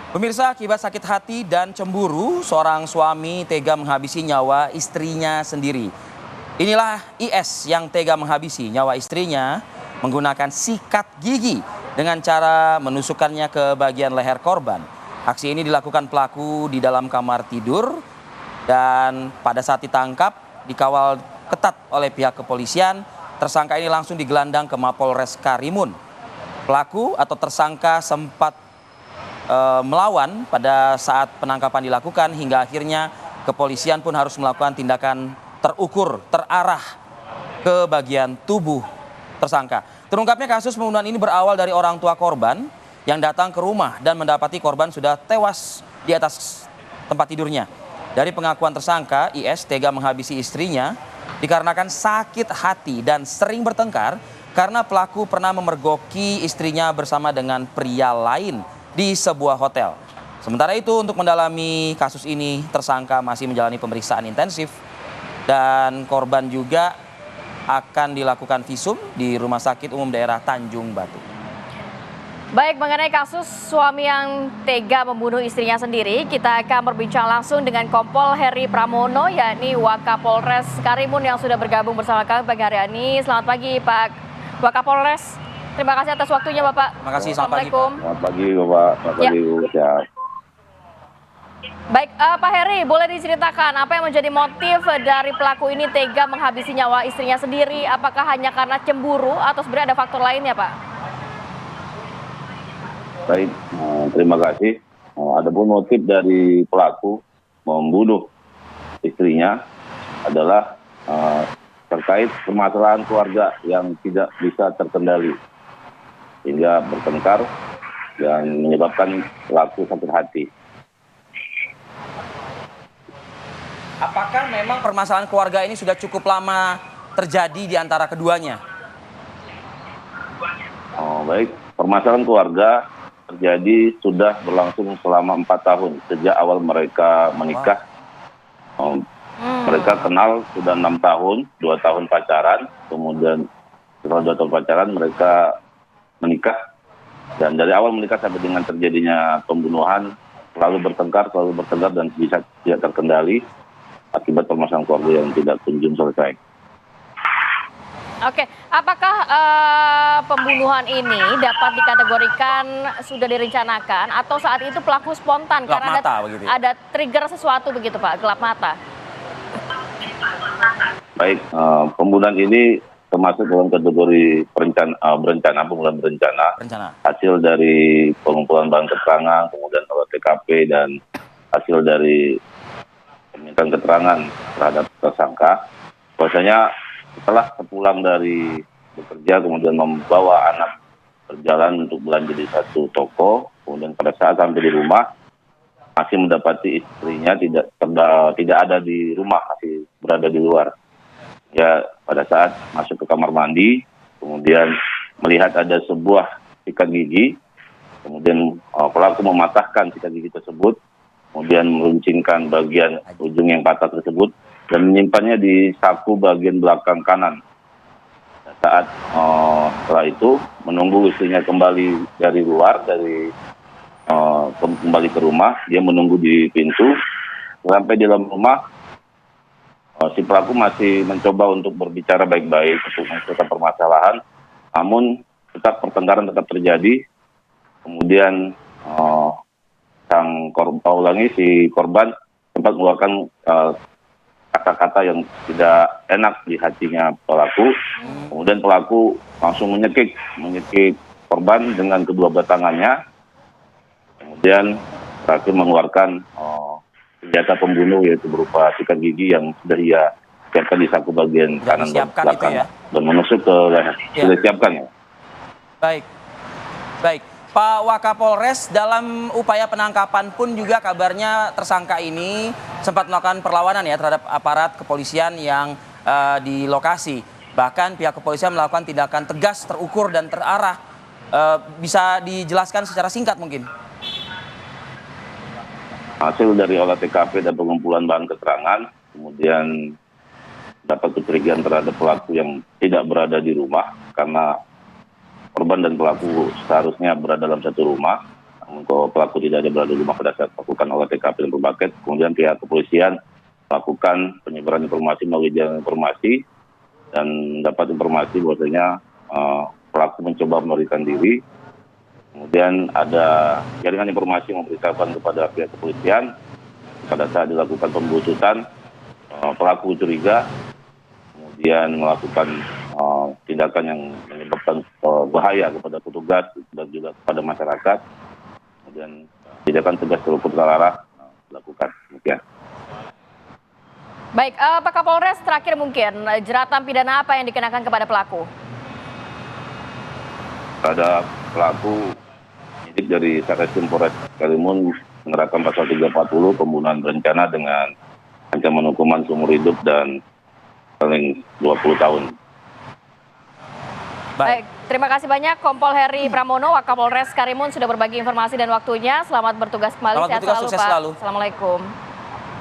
Pemirsa, akibat sakit hati dan cemburu, seorang suami tega menghabisi nyawa istrinya sendiri. Inilah IS yang tega menghabisi nyawa istrinya menggunakan sikat gigi dengan cara menusukkannya ke bagian leher korban. Aksi ini dilakukan pelaku di dalam kamar tidur dan pada saat ditangkap dikawal ketat oleh pihak kepolisian. Tersangka ini langsung digelandang ke Mapolres Karimun. Pelaku atau tersangka sempat melawan pada saat penangkapan dilakukan hingga akhirnya kepolisian pun harus melakukan tindakan terukur, terarah ke bagian tubuh tersangka. Terungkapnya kasus pembunuhan ini berawal dari orang tua korban yang datang ke rumah dan mendapati korban sudah tewas di atas tempat tidurnya. Dari pengakuan tersangka, IS tega menghabisi istrinya dikarenakan sakit hati dan sering bertengkar karena pelaku pernah memergoki istrinya bersama dengan pria lain di sebuah hotel. Sementara itu untuk mendalami kasus ini tersangka masih menjalani pemeriksaan intensif dan korban juga akan dilakukan visum di Rumah Sakit Umum Daerah Tanjung Batu. Baik, mengenai kasus suami yang tega membunuh istrinya sendiri, kita akan berbincang langsung dengan Kompol Heri Pramono, yakni Wakapolres Karimun yang sudah bergabung bersama kami pagi hari ini. Selamat pagi Pak Wakapolres. Terima kasih atas waktunya Bapak. Terima kasih, selamat pagi. Selamat pagi Bapak, selamat pagi Bu. Sehat. Baik, Pak Heri, boleh diceritakan apa yang menjadi motif dari pelaku ini tega menghabisi nyawa istrinya sendiri? Apakah hanya karena cemburu atau sebenarnya ada faktor lainnya, Pak? Baik, terima kasih. Adapun motif dari pelaku membunuh istrinya adalah terkait permasalahan keluarga yang tidak bisa terkendali hingga bertengkar dan menyebabkan pelaku sakit hati. Apakah memang permasalahan keluarga ini sudah cukup lama terjadi di antara keduanya? Baik, permasalahan keluarga terjadi sudah berlangsung selama 4 tahun sejak awal mereka menikah. Mereka kenal sudah 6 tahun, 2 tahun pacaran, kemudian setelah 2 tahun pacaran mereka menikah, dan dari awal menikah sampai dengan terjadinya pembunuhan selalu bertengkar dan bisa tidak terkendali akibat permasalahan keluarga yang tidak kunjung selesai. Oke, apakah pembunuhan ini dapat dikategorikan sudah direncanakan atau saat itu pelaku spontan Gelap karena mata, begitu ya? ada trigger sesuatu begitu Pak, gelap mata? Baik, pembunuhan ini termasuk dalam kategori pembunuhan berencana. Hasil dari pengumpulan bahan keterangan, kemudian olah TKP dan hasil dari permintaan keterangan terhadap tersangka. Bahwasanya setelah sepulang dari bekerja kemudian membawa anak berjalan untuk belanja di satu toko, kemudian pada saat sampai di rumah masih mendapati istrinya tidak ada di rumah, masih berada di luar. Ya, pada saat masuk ke kamar mandi, kemudian melihat ada sebuah sikat gigi, kemudian pelaku mematahkan sikat gigi tersebut, kemudian meruncingkan bagian ujung yang patah tersebut dan menyimpannya di saku bagian belakang kanan. Saat setelah itu menunggu istrinya kembali dari luar, kembali ke rumah, dia menunggu di pintu. Sampai di dalam rumah, si pelaku masih mencoba untuk berbicara baik-baik untuk menyelesaikan permasalahan, namun pertengkaran tetap terjadi. Kemudian si korban sempat mengeluarkan kata-kata yang tidak enak di hatinya pelaku. Kemudian pelaku langsung menyekik korban dengan kedua belah tangannya. Kemudian terakhir mengeluarkan senjata pembunuh, yaitu berupa sikat gigi yang sudah ia siapkan di saku bagian kanan belakang dan menusuk ke leher. Sudah disiapkan ya. Baik. Pak Wakapolres, dalam upaya penangkapan pun juga kabarnya tersangka ini sempat melakukan perlawanan ya terhadap aparat kepolisian yang di lokasi. Bahkan pihak kepolisian melakukan tindakan tegas, terukur dan terarah. Bisa dijelaskan secara singkat mungkin? Hasil dari olah TKP dan pengumpulan bahan keterangan, kemudian dapat kecurigaan terhadap pelaku yang tidak berada di rumah karena korban dan pelaku seharusnya berada dalam satu rumah. untuk pelaku tidak ada berada di rumah pada saat melakukan olah TKP dan berbagai. Kemudian pihak kepolisian melakukan penyebaran informasi melalui jalan informasi dan dapat informasi bahwasanya pelaku mencoba melarikan diri. Kemudian ada jaringan informasi yang memberitahukan kepada pihak kepolisian pada saat dilakukan pembusutan pelaku curiga, kemudian melakukan tindakan yang menyebabkan bahaya kepada petugas dan juga kepada masyarakat. Kemudian tindakan tegas terukur terlarang dilakukan. Demikian. Baik, Pak Kapolres, terakhir mungkin jeratan pidana apa yang dikenakan kepada pelaku? Pada pelaku penyidik dari Satreskrim Polres Karimun menerapkan pasal 340 pembunuhan berencana dengan ancaman hukuman seumur hidup dan paling 20 tahun. Baik, terima kasih banyak Kompol Heri Pramono, Wakapolres Karimun sudah berbagi informasi dan waktunya. Selamat bertugas kembali. Selamat bertugas, sukses selalu. Assalamualaikum.